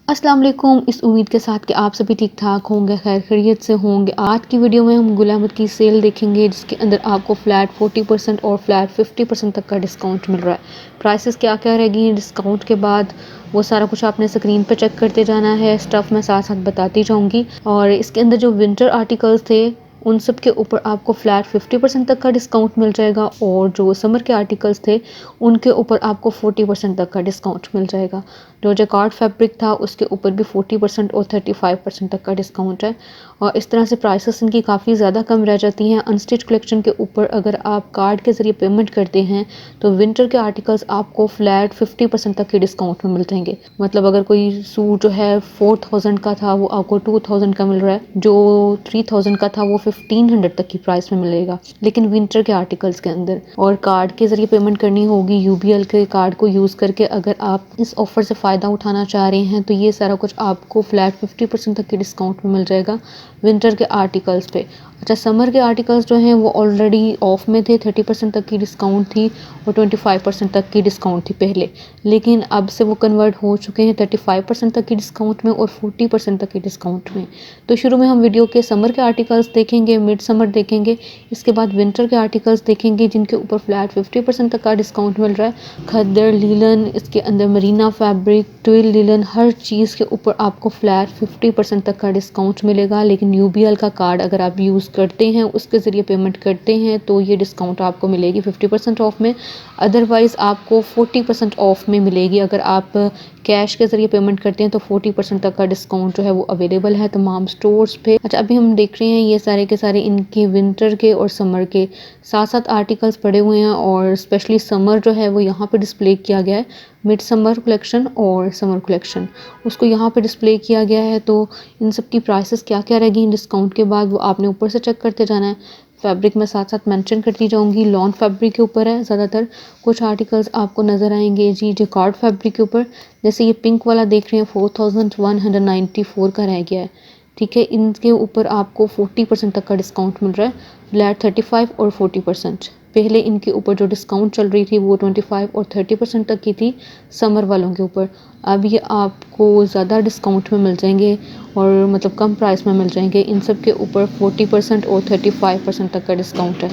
अस्सलाम वालेकुम। इस उम्मीद के साथ कि आप सभी ठीक ठाक होंगे, खैर खैरियत से होंगे। आज की वीडियो में हम गुल अहमद की सेल देखेंगे जिसके अंदर आपको फ्लैट 40% और फ्लैट 50% तक का डिस्काउंट मिल रहा है। प्राइसेस क्या क्या रहेगी डिस्काउंट के बाद, वो सारा कुछ आपने स्क्रीन पर चेक करते जाना है। स्टफ़ मैं साथ साथ बताती जाऊँगी। और इसके अंदर जो विंटर आर्टिकल्स थे उन सब के ऊपर आपको फ्लैट 50% तक का डिस्काउंट मिल जाएगा, और जो समर के आर्टिकल्स थे उनके ऊपर आपको 40% तक का डिस्काउंट मिल जाएगा। जो जैकार्ड फैब्रिक था उसके ऊपर भी 40% और 35% तक का डिस्काउंट है। और इस तरह से प्राइसेस इनकी काफ़ी ज़्यादा कम रह जाती हैं। अनस्टिच कलेक्शन के ऊपर अगर आप कार्ड के ज़रिए पेमेंट करते हैं तो विंटर के आर्टिकल्स आपको फ्लैट 50% तक के डिस्काउंट में मिल जाएंगे। मतलब अगर कोई सूट जो है 4000 का था वो आपको 2000 का मिल रहा है, जो 3000 का था वो 1500 तक की प्राइस में मिलेगा, लेकिन विंटर के आर्टिकल्स के अंदर। और कार्ड के ज़रिए पेमेंट करनी होगी, यूबीएल के कार्ड को यूज़ करके अगर आप इस ऑफ़र से फ़ायदा उठाना चाह रहे हैं तो ये सारा कुछ आपको फ्लैट 50% तक के डिस्काउंट में मिल जाएगा विंटर के आर्टिकल्स पे। अच्छा, समर के आर्टिकल्स जो हैं वो ऑलरेडी ऑफ में थे, 30% तक की डिस्काउंट थी और 25% तक की डिस्काउंट थी पहले, लेकिन अब से वो कन्वर्ट हो चुके हैं 35% तक की डिस्काउंट में और 40% तक की डिस्काउंट में। तो शुरू में हम वीडियो के समर के आर्टिकल्स देखेंगे, मिड समर देखेंगे, इसके बाद विंटर के आर्टिकल्स देखेंगे जिनके ऊपर फ्लैट 50% तक का डिस्काउंट मिल रहा है। खद्दर लीलन, इसके अंदर मरीना फैब्रिक, ट्विल लीलन, हर चीज़ के ऊपर आपको फ्लैट 50% तक का डिस्काउंट मिलेगा। लेकिन यूबीएल का कार्ड अगर आप यूज़ करते हैं, उसके ज़रिए पेमेंट करते हैं तो ये डिस्काउंट आपको मिलेगी 50% ऑफ में। अदरवाइज़ आपको 40% ऑफ में मिलेगी। अगर आप कैश के ज़रिए पेमेंट करते हैं तो 40% तक का डिस्काउंट जो है वो अवेलेबल है तमाम स्टोर्स पे। अच्छा, अभी हम देख रहे हैं ये सारे के सारे इनके विंटर के और समर के साथ साथ आर्टिकल्स पड़े हुए हैं, और स्पेशली समर जो है वो यहाँ पे डिस्प्ले किया गया है। मिड समर कलेक्शन और समर कलेक्शन उसको यहाँ पे डिस्प्ले किया गया है। तो इन सब की प्राइसेस क्या क्या रहेगी डिस्काउंट के बाद वो आपने ऊपर से चेक करते जाना है। फैब्रिक में साथ साथ मेंशन करती जाऊंगी। लॉन फैब्रिक के ऊपर है ज़्यादातर, कुछ आर्टिकल्स आपको नज़र आएंगे जी जैकार्ड फैब्रिक के ऊपर। जैसे ये पिंक वाला देख रहे हैं 4194 का रह गया है, ठीक है। इनके ऊपर आपको 40% तक का डिस्काउंट मिल रहा है, फ्लैट 35 और 40%। पहले इनके ऊपर जो डिस्काउंट चल रही थी वो 25 और 30% तक की थी समर वालों के ऊपर। अब ये आपको ज़्यादा डिस्काउंट में मिल जाएंगे और मतलब कम प्राइस में मिल जाएंगे। इन सब के ऊपर 40% और 35% तक का डिस्काउंट है।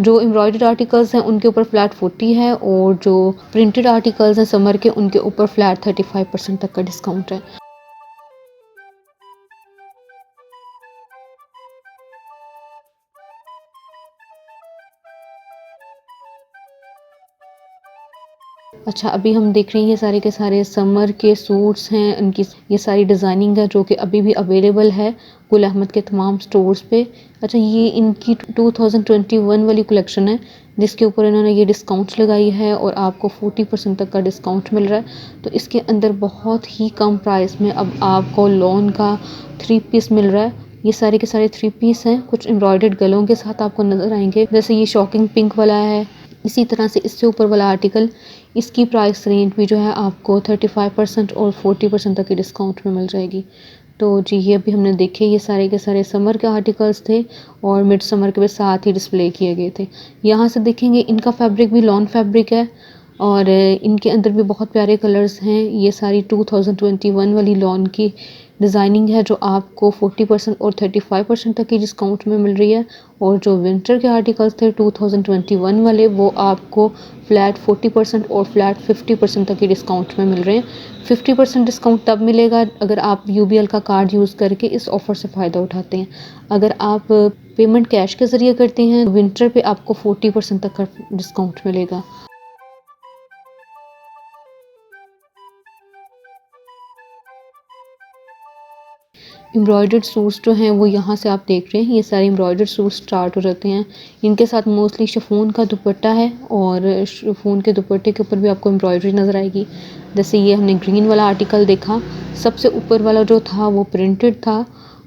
जो एम्ब्रॉयडर्ड आर्टिकल्स हैं उनके ऊपर फ्लैट 40 है, और जो प्रिंटेड आर्टिकल्स हैं समर के उनके ऊपर फ्लैट 35% तक का डिस्काउंट है। अच्छा, अभी हम देख रहे हैं ये सारे के सारे समर के सूट्स हैं, उनकी ये सारी डिज़ाइनिंग है जो कि अभी भी अवेलेबल है गुल अहमद के तमाम स्टोर्स पे। अच्छा, ये इनकी 2021 वाली कलेक्शन है जिसके ऊपर इन्होंने ये डिस्काउंट लगाई है और आपको 40% तक का डिस्काउंट मिल रहा है। तो इसके अंदर बहुत ही कम प्राइस में अब आपको लॉन का 3 पीस मिल रहा है। ये सारे के सारे 3 पीस हैं, कुछ एम्ब्रॉयडर्ड गलों के साथ आपको नज़र आएंगे। जैसे ये शॉकिंग पिंक वाला है, इसी तरह से इससे ऊपर वाला आर्टिकल, इसकी प्राइस रेंज भी जो है आपको 35% और 40% तक की डिस्काउंट में मिल जाएगी। तो जी ये अभी हमने देखे, ये सारे के सारे समर के आर्टिकल्स थे और मिड समर के भी साथ ही डिस्प्ले किए गए थे। यहाँ से देखेंगे इनका फैब्रिक भी लॉन फैब्रिक है और इनके अंदर भी बहुत प्यारे कलर्स हैं। ये सारी 2021 वाली लॉन की डिज़ाइनिंग है जो आपको 40% और 35% तक की डिस्काउंट में मिल रही है, और जो विंटर के आर्टिकल्स थे 2021 वाले वो आपको फ्लैट 40% और फ्लैट 50% तक की डिस्काउंट में मिल रहे हैं। 50% डिस्काउंट तब मिलेगा अगर आप यूबीएल का कार्ड यूज़ करके इस ऑफ़र से फ़ायदा उठाते हैं। अगर आप पेमेंट कैश के ज़रिए करते हैं विंटर पे आपको 40% तक का डिस्काउंट मिलेगा। एम्ब्रॉयडर्ड सूट्स जो हैं वो यहाँ से आप देख रहे हैं, ये सारे एम्ब्रॉयडर्ड सूट्स स्टार्ट हो जाते हैं। इनके साथ मोस्टली शिफॉन का दुपट्टा है और शिफॉन के दुपट्टे के ऊपर भी आपको एम्ब्रॉयडरी नज़र आएगी। जैसे ये हमने ग्रीन वाला आर्टिकल देखा, सबसे ऊपर वाला जो था वो प्रिंटेड था,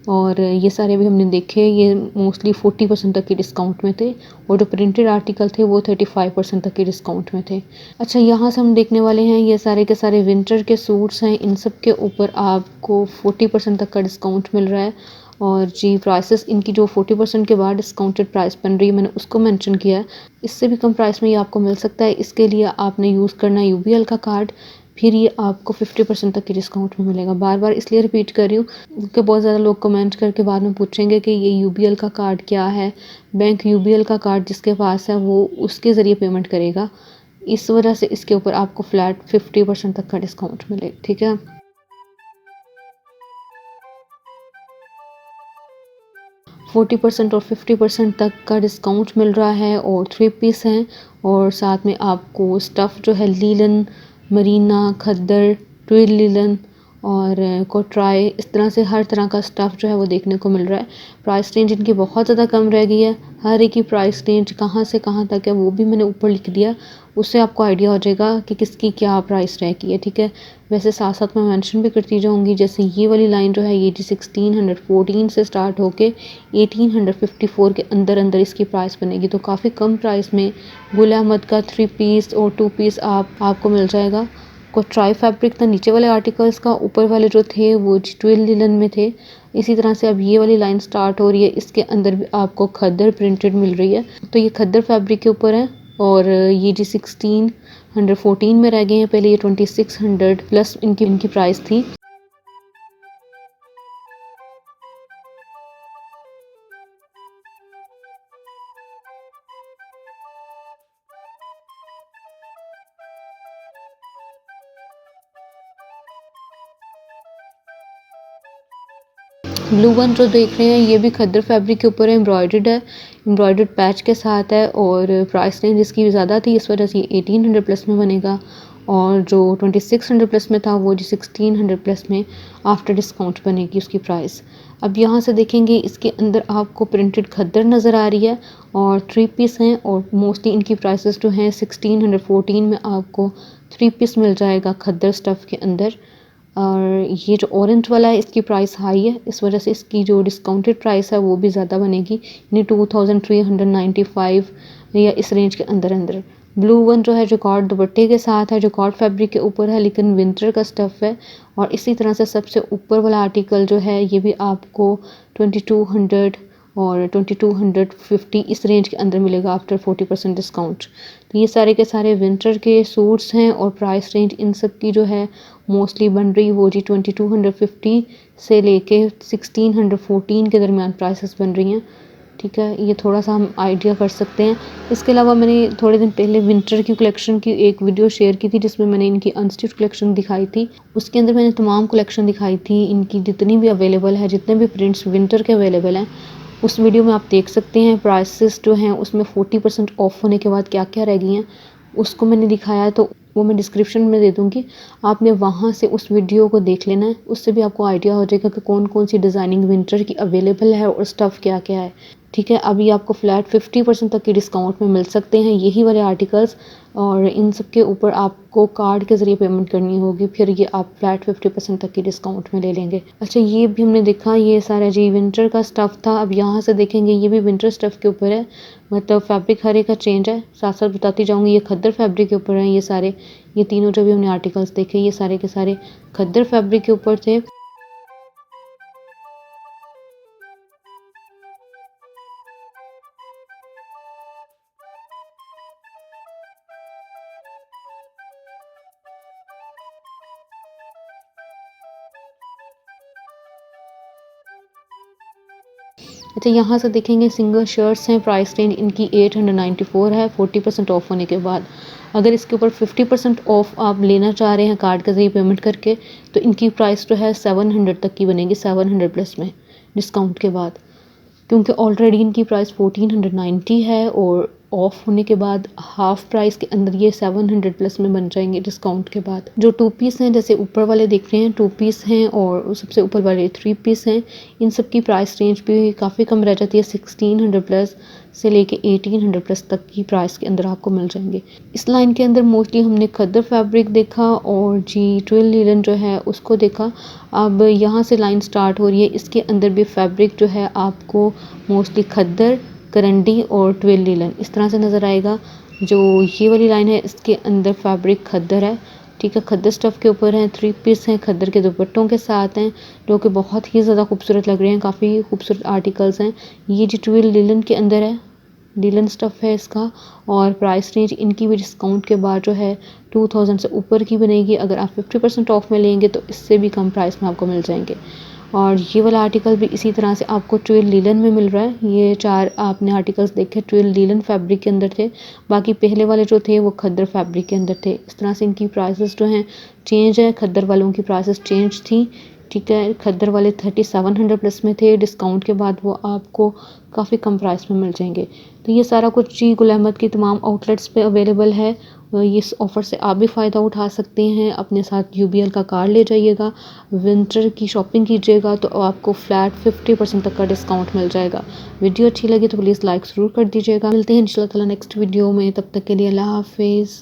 और ये सारे भी हमने देखे, ये मोस्टली 40% तक के डिस्काउंट में थे, और जो प्रिंटेड आर्टिकल थे वो 35% तक के डिस्काउंट में थे। अच्छा, यहाँ से हम देखने वाले हैं ये सारे के सारे विंटर के सूट्स हैं, इन सब के ऊपर आपको 40% तक का डिस्काउंट मिल रहा है। और जी प्राइसेस इनकी जो 40% के बाद डिस्काउंटेड प्राइस बन रही है मैंने उसको मेंशन किया है। इससे भी कम प्राइस में ये आपको मिल सकता है। इसके लिए आपने यूज़ करना है यूबीएल का कार्ड। फिर ये आपको 50% तक की डिस्काउंट में मिलेगा। बार बार इसलिए रिपीट कर रही हूँ क्योंकि बहुत ज़्यादा लोग कमेंट करके बाद में पूछेंगे कि ये यूबीएल का कार्ड क्या है। बैंक यूबीएल का कार्ड जिसके पास है वो उसके ज़रिए पेमेंट करेगा, इस वजह से इसके ऊपर आपको फ्लैट 50% तक का डिस्काउंट मिलेगा। ठीक है, 40% और 50% तक का डिस्काउंट मिल रहा है और 3 पीस हैं और साथ में आपको स्टफ़ जो है लीलन, मरीना, खद्दर, ट्विल लीलन और कोट्राई, इस तरह से हर तरह का स्टफ़ जो है वो देखने को मिल रहा है। प्राइस रेंज इनकी बहुत ज़्यादा कम रह गई है। हर एक की प्राइस रेंज कहाँ से कहाँ तक है वो भी मैंने ऊपर लिख दिया, उससे आपको आइडिया हो जाएगा कि किसकी क्या प्राइस रह गई है। ठीक है, वैसे साथ साथ मैं मेंशन भी करती जाऊँगी, जैसे ये वाली लाइन जो है ये 1614 से स्टार्ट होके 1854 के अंदर अंदर इसकी प्राइस बनेगी। तो काफ़ी कम प्राइस में गुल अहमद का 3 पीस और 2 पीस आपको मिल जाएगा। को ट्राई फैब्रिक था नीचे वाले आर्टिकल्स का, ऊपर वाले जो थे वो ट्विल लिनन में थे। इसी तरह से अब ये वाली लाइन स्टार्ट हो रही है, इसके अंदर भी आपको खद्दर प्रिंटेड मिल रही है। तो ये खद्दर फैब्रिक के ऊपर है और ये जी 1614 में रह गए हैं, पहले ये 2600 प्लस इनकी प्राइस थी। ब्लू वन जो देख रहे हैं ये भी खद्दर फैब्रिक के ऊपर है, एम्ब्रॉयडर्ड है, एम्ब्रॉयडर्ड पैच के साथ है और प्राइस रेंज इसकी ज़्यादा थी, इस वजह से ये 1800 प्लस में बनेगा और जो 2600 प्लस में था वो जी 1600 प्लस में आफ्टर डिस्काउंट बनेगी उसकी प्राइस। अब यहाँ से देखेंगे इसके अंदर आपको प्रिंटेड खद्दर नज़र आ रही है और 3 पीस हैं और मोस्टली इनकी प्राइसेस जो हैं 1614 में आपको 3 पीस मिल जाएगा खद्दर स्टफ़ के अंदर। और ये जो ऑरेंज वाला है इसकी प्राइस हाई है, इस वजह से इसकी जो डिस्काउंटेड प्राइस है वो भी ज़्यादा बनेगी, यानी 2395 या इस रेंज के अंदर अंदर। ब्लू वन जो है जो कॉर्ड दुपट्टे के साथ है, जो कॉर्ड फैब्रिक के ऊपर है लेकिन विंटर का स्टफ़ है। और इसी तरह से सबसे ऊपर वाला आर्टिकल जो है ये भी आपको 2200 और 2250 इस रेंज के अंदर मिलेगा आफ्टर 40% डिस्काउंट। तो ये सारे के सारे विंटर के सूट्स हैं और प्राइस रेंज इन सब की जो है मोस्टली बन रही वो जी 2250 से लेके 1614 के दरमियान प्राइसेस बन रही हैं। ठीक है, ये थोड़ा सा हम आइडिया कर सकते हैं। इसके अलावा मैंने थोड़े दिन पहले विंटर की कलेक्शन की एक वीडियो शेयर की थी जिसमें मैंने इनकी अनस्टिच कलेक्शन दिखाई थी। उसके अंदर मैंने तमाम कलेक्शन दिखाई थी इनकी जितनी भी अवेलेबल है, जितने भी प्रिंट्स विंटर के अवेलेबल हैं उस वीडियो में आप देख सकते हैं। प्राइसेस जो हैं उसमें 40% ऑफ होने के बाद क्या क्या रह गई हैं उसको मैंने दिखाया है, तो वो मैं डिस्क्रिप्शन में दे दूँगी, आपने वहाँ से उस वीडियो को देख लेना है। उससे भी आपको आइडिया हो जाएगा कि कौन कौन सी डिज़ाइनिंग विंटर की अवेलेबल है और स्टफ़ क्या क्या है। ठीक है, अभी आपको फ्लैट 50% तक की डिस्काउंट में मिल सकते हैं यही वाले आर्टिकल्स और इन सब के ऊपर आपको कार्ड के ज़रिए पेमेंट करनी होगी, फिर ये आप फ्लैट 50% तक की डिस्काउंट में ले लेंगे। अच्छा, ये भी हमने देखा, ये सारा जी विंटर का स्टफ़ था। अब यहाँ से देखेंगे ये भी विंटर स्टफ़ के ऊपर है, मतलब फैब्रिक हर एक का चेंज है, साथ साथ बताती जाऊँगी। ये खद्दर फैब्रिक के ऊपर हैं ये सारे, ये तीनों जो भी हमने आर्टिकल्स देखे ये सारे के सारे खद्दर फैब्रिक के ऊपर थे। अच्छा, यहाँ से देखेंगे सिंगल शर्ट्स हैं, प्राइस रेंज इनकी 894 है 40% ऑफ होने के बाद। अगर इसके ऊपर 50% ऑफ आप लेना चाह रहे हैं कार्ड के ज़रिए पेमेंट करके तो इनकी प्राइस जो है 700 तक की बनेगी, 700 प्लस में डिस्काउंट के बाद, क्योंकि ऑलरेडी इनकी प्राइस 1490 है और ऑफ होने के बाद हाफ प्राइस के अंदर ये 700 प्लस में बन जाएंगे डिस्काउंट के बाद। जो 2 पीस हैं जैसे ऊपर वाले देख रहे हैं 2 पीस हैं और सबसे ऊपर वाले 3 पीस हैं, इन सब की प्राइस रेंज भी काफ़ी कम रह जाती है, 1600 प्लस से लेके 1800 प्लस तक की प्राइस के अंदर आपको मिल जाएंगे। इस लाइन के अंदर मोस्टली हमने खद्दर फैब्रिक देखा और जी ट्विल लीलन जो है उसको देखा। अब यहाँ से लाइन स्टार्ट हो रही है, इसके अंदर भी फैब्रिक जो है आपको मोस्टली खद्दर, करंडी और ट्विल लीलन इस तरह से नज़र आएगा। जो ये वाली लाइन है इसके अंदर फैब्रिक खद्दर है। ठीक है, खद्दर स्टफ़ के ऊपर हैं, 3 पीस हैं, खद्दर के दुपट्टों के साथ हैं जो कि बहुत ही ज़्यादा खूबसूरत लग रहे हैं, काफ़ी खूबसूरत आर्टिकल्स हैं। ये जो ट्विल लिलन के अंदर है लीलन स्टफ़ है इसका और प्राइस रेंज इनकी भी डिस्काउंट के बाद जो है 2000 से ऊपर की बनेगी। अगर आप 50% ऑफ में लेंगे तो इससे भी कम प्राइस में आपको मिल जाएंगे। और ये वाला आर्टिकल भी इसी तरह से आपको ट्विल लीलन में मिल रहा है। ये 4 आपने आर्टिकल्स देखे ट्विल लीलन फैब्रिक के अंदर थे, बाकी पहले वाले जो थे वो खद्दर फैब्रिक के अंदर थे। इस तरह से इनकी प्राइसेस जो हैं चेंज है। खद्दर वालों की प्राइसेस चेंज थी, ठीक है। खद्दर वाले 3700 प्लस में थे, डिस्काउंट के बाद वो आपको काफ़ी कम प्राइस में मिल जाएंगे। तो ये सारा कुछ जी गुल अहमद की तमाम आउटलेट्स पे अवेलेबल है। इस ऑफ़र से आप भी फ़ायदा उठा सकते हैं। अपने साथ यूबीएल का कार्ड ले जाइएगा, विंटर की शॉपिंग कीजिएगा तो आपको फ्लैट 50% तक का डिस्काउंट मिल जाएगा। वीडियो अच्छी लगी तो प्लीज़ लाइक ज़रूर कर दीजिएगा। मिलते हैं इंशाल्लाह ताला नेक्स्ट वीडियो में, तब तक के लिए अल्लाह हाफिज़।